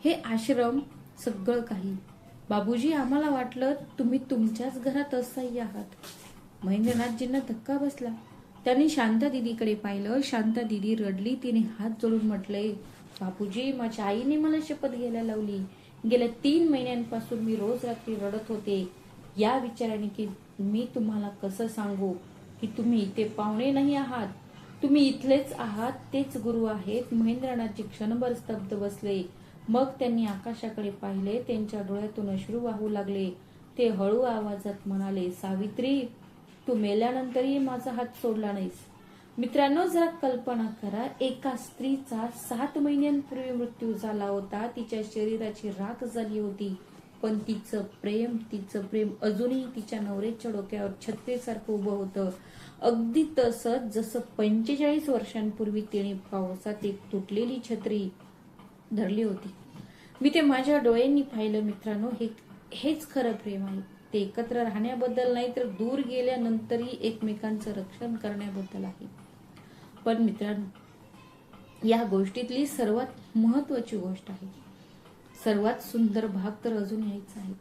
[SPEAKER 1] हे आश्रम, सगळं काही. बाबूजी, आम्हाला वाटलं तुम्ही तुमच्याच घरात असह्य आहात. महेंद्रनाथजींना धक्का बसला. त्यांनी शांता दीदीकडे पाहिलं. शांता दीदी रडली. तिने हात जोडून म्हटले, बापूजी, माझ्या आईने मला शपथ घ्यायला लावली. गेल्या 3 महिन्यांपासून मी रोज रात्री रडत होते या विचाराने की मी तुम्हाला कसं सांगू की तुम्ही इथे पाहुणे नाही आहात, तुम्ही इथलेच आहात, तेच गुरु आहेत. महेंद्रनाथजी क्षणभर स्तब्ध बसले. मग त्यांनी आकाशाकडे पाहिले. त्यांच्या डोळ्यातून अश्रू वाहू लागले. ते हळू आवाजात म्हणाले, सावित्री, तू मेल्यानंतरही माझा हात सोडला नाहीस. मित्रांनो, जरा कल्पना करा, एका स्त्रीचा 7 महिन्यांपूर्वी मृत्यू झाला होता. तिच्या शरीराची राख झाली होती, पण तिचं प्रेम अजूनही तिच्या नवऱ्याच्या डोक्यावर छत्रीसारखं उभं होतं. अगदी तसंच जसं 45 वर्षांपूर्वी तिने पावसात एक तुटलेली छत्री धरली होती. मी ते माझ्या डोळ्यांनी पाहिलं. मित्रांनो, हेच खरं प्रेम आहे. ते एकत्र राहण्याबद्दल नाही, तर दूर गेल्यानंतरही एकमेकांचं रक्षण करण्याबद्दल आहे. पण मित्रांनो, या गोष्टीतली सर्वात महत्वाची गोष्ट आहे, सर्वात सुंदर भाग तर अजून यायचा आहे.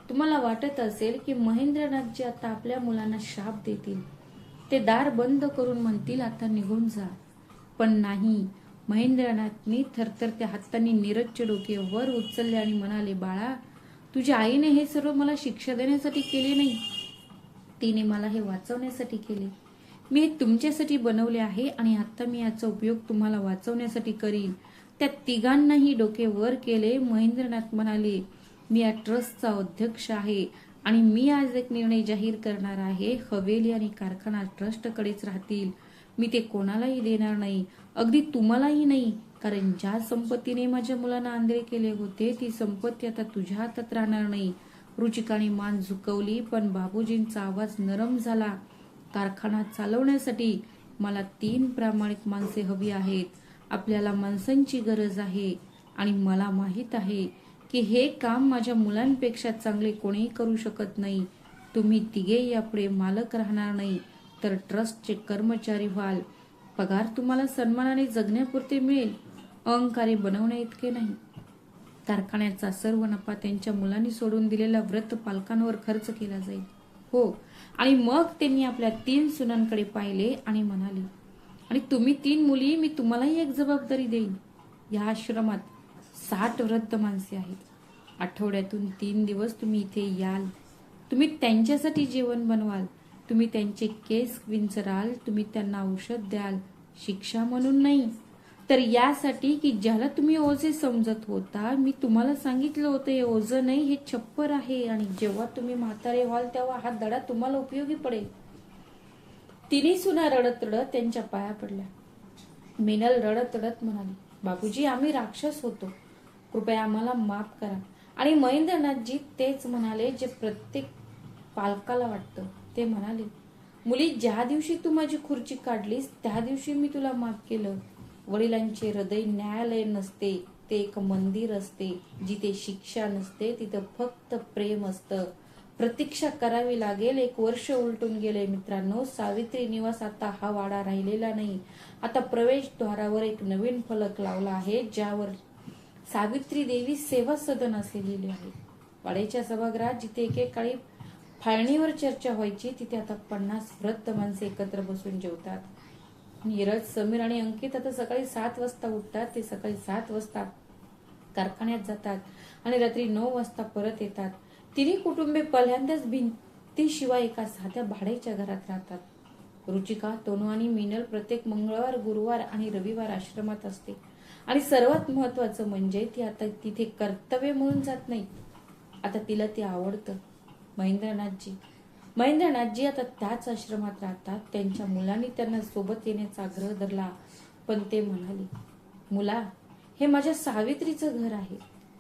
[SPEAKER 1] तुम्हाला वाटत असेल की महेंद्रनाथजी आता आपल्या मुलांना शाप देतील, ते दार बंद करून म्हणतील आता निघून जा. पण नाही, महेंद्रनाथनी थरथरत्या हातांनी नीरजचे डोके वर उचलले आणि म्हणाले, बाळा, तुझ्या आईने हे सर्व मला शिक्षा देण्यासाठी केले नाही, तिने मला हे वाचवण्यासाठी केले. मी हे तुमच्यासाठी बनवले आहे आणि आता मी याचा उपयोग तुम्हाला वाचवण्यासाठी करीन. त्या तिघांनाही डोके वर केले. महेंद्रनाथ म्हणाले, मी या ट्रस्टचा अध्यक्ष आहे आणि मी आज एक निर्णय जाहीर करणार आहे. हवेली आणि कारखाना ट्रस्टकडेच राहतील. मी ते कोणालाही देणार नाही, अगदी तुम्हालाही नाही. कारण ज्या संपत्तीने माझ्या मुलांना आंधळे केले होते, ती संपत्ती आता तुझ्या हातात राहणार नाही. रुचिकाने मान झुकवली, पण बाबूजींचा आवाज नरम झाला. कारखाना चालवण्यासाठी मला 3 प्रामाणिक माणसे हवी आहेत. आपल्याला माणसांची गरज आहे आणि मला माहित आहे की हे काम माझ्या मुलांपेक्षा चांगले कोणीही करू शकत नाही. तुम्ही तिघे यापुढे मालक राहणार नाही, तर ट्रस्टचे कर्मचारी व्हाल. पगार तुम्हाला सन्मानाने जगण्यापुरते मिळेल, अहंकारी बनवण्या इतके नाही. कारखान्याचा सर्व नफा त्यांच्या मुलांनी सोडून दिलेल्या व्रत पालकांवर खर्च केला जाईल. हो. आणि मग त्यांनी आपल्या 3 सुनांकडे पाहिले आणि म्हणाले, आणि तुम्ही 3 मुली, मी तुम्हालाही एक जबाबदारी देईन. या आश्रमात 60 वृद्ध माणसे आहेत. आठवड्यातून 3 दिवस तुम्ही इथे याल. तुम्ही त्यांच्यासाठी जेवण बनवाल, तुम्ही त्यांचे केस विंचराल, तुम्ही त्यांना औषध द्याल. शिक्षा म्हणून नाही, तर यासाठी की ज्याला तुम्ही ओझे समजत होता, मी तुम्हाला सांगितलं होतं हे ओझं नाही, हे छप्पर आहे. आणि जेव्हा तुम्ही म्हातारे व्हाल तेव्हा हा धडा तुम्हाला उपयोगी पडेल. 3 सुना रडत रडत त्यांच्या पाया पडल्या. मीनल रडत रडत म्हणाली, बाबूजी, आम्ही राक्षस होतो, कृपया आम्हाला माफ करा. आणि महेंद्रनाथजी तेच म्हणाले जे प्रत्येक पालकाला वाटतं. ते म्हणाले, मुली, ज्या दिवशी तू माझी खुर्ची काढलीस त्या दिवशी मी तुला माफ केलं. वडिलांचे हृदय न्यायालय नसते, ते एक मंदिर असते. जिथे शिक्षा नसते, तिथं फक्त प्रेम असतं. प्रतीक्षा करावी लागेल. 1 वर्ष उलटून गेले. मित्रांनो, सावित्री निवास आता हा वाडा राहिलेला नाही. आता प्रवेशद्वारावर एक नवीन फलक लावला आहे, ज्यावर सावित्री देवी सेवा सदन असे लिहिले आहे. वाड्याच्या सभागृहात जिथे एकेकाळी फाळणीवर चर्चा व्हायची, तिथे आता 50 वृद्ध माणसे एकत्र बसून जेवतात. नीरज, समीर आणि अंकित आता सकाळी 7 वाजता उठतात. ते सकाळी 7 वाजता कारखान्यात जातात आणि रात्री 9 वाजता परत येतात. 3 कुटुंबे पहिल्यांदाच भिंतीशिवाय एका साध्या भाड्याच्या घरात राहतात. रुचिका, तोनू आणि मीनल प्रत्येक मंगळवार, गुरुवार आणि रविवार आश्रमात असते. आणि सर्वात महत्वाचं म्हणजे ती आता तिथे कर्तव्य म्हणून जात नाही, आता तिला ते आवडतं. महेंद्रनाथजी आता त्याच आश्रमात राहतात. त्यांच्या मुलांनी त्यांना सोबत येण्याचा आग्रह धरला, पण ते म्हणाले, मुला, हे माझ्या सावित्रीचं घर आहे.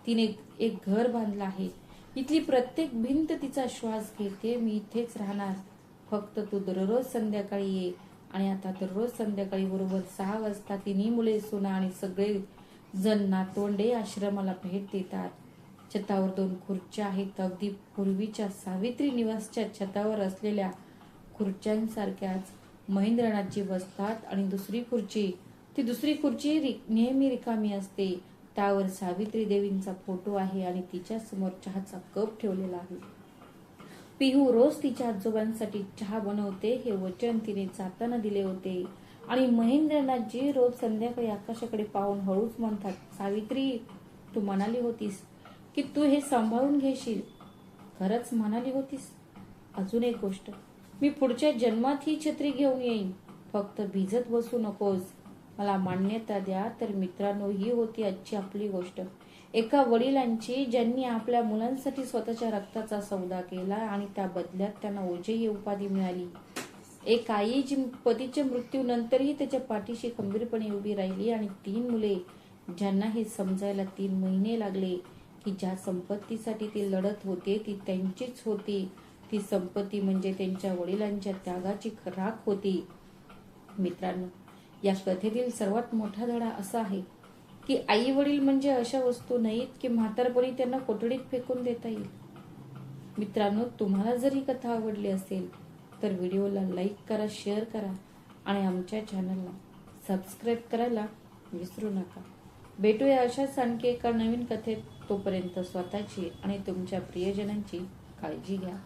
[SPEAKER 1] तिने एक घर बांधलं आहे. इथली प्रत्येक भिंत तिचा श्वास घेते. मी इथेच राहणार. फक्त तू दररोज संध्याकाळी ये. आणि आता दररोज संध्याकाळी बरोबर 6 वाजता 3 मुले, सुना आणि सगळे जण नातवंडे आश्रमाला भेट देतात. छतावर 2 खुर्च्या आहेत, अगदी पूर्वीच्या सावित्री निवासच्या छतावर असलेल्या खुर्च्यांसारख्याच. महेंद्रनाथजी बसतात आणि दुसरी खुर्ची नेहमी रिकामी असते. त्यावर सावित्री देवींचा फोटो आहे आणि तिच्या समोर चहाचा कप ठेवलेला आहे. पिहू रोज तिच्या आजोबांसाठी चहा बनवते, हे वचन तिने जाताना दिले होते. आणि महेंद्रनाथजी रोज संध्याकाळी आकाशाकडे पाहून हळूच म्हणतात, सावित्री, तू म्हणाली होतीस की तू हे सांभाळून घेशील. खरंच म्हणाली होतीस. अजून एक गोष्ट, मी पुढच्या जन्मात ही छत्री घेऊन येईन, फक्त भिजत बसू नकोस, मला मान्यता द्या. तर मित्रांनो, ही होती आजची आपली गोष्ट. एका वडिलांची ज्यांनी आपल्या मुलांसाठी स्वतःच्या रक्ताचा सौदा केला आणि त्या बदल्यात त्यांना ओझे ही उपाधी मिळाली. एक आई जी पतीच्या मृत्यूनंतरही त्याच्या पाठीशी खंबीरपणे उभी राहिली आणि 3 मुले ज्यांना हे समजायला 3 महिने लागले की ज्या संपत्तीसाठी ते लढत होते ती त्यांचीच होती. ती संपत्ती म्हणजे त्यांच्या वडिलांच्या त्यागाची राख होती. मित्रांनो, या कथेतील सर्वात मोठा धडा असा आहे की आई वडील म्हणजे अशा वस्तू नाहीत की म्हातारपणी त्यांना कोठडीत फेकून देता येईल. मित्रांनो, तुम्हाला जर ही कथा आवडली असेल तर व्हिडिओला लाईक करा, शेअर करा आणि आमच्या चॅनलला सबस्क्राईब करायला विसरू नका. भेटूया अशाच आणखी एका नवीन कथेत. तोपर्यंत स्वतःची आणि तुमच्या प्रियजनांची काळजी घ्या.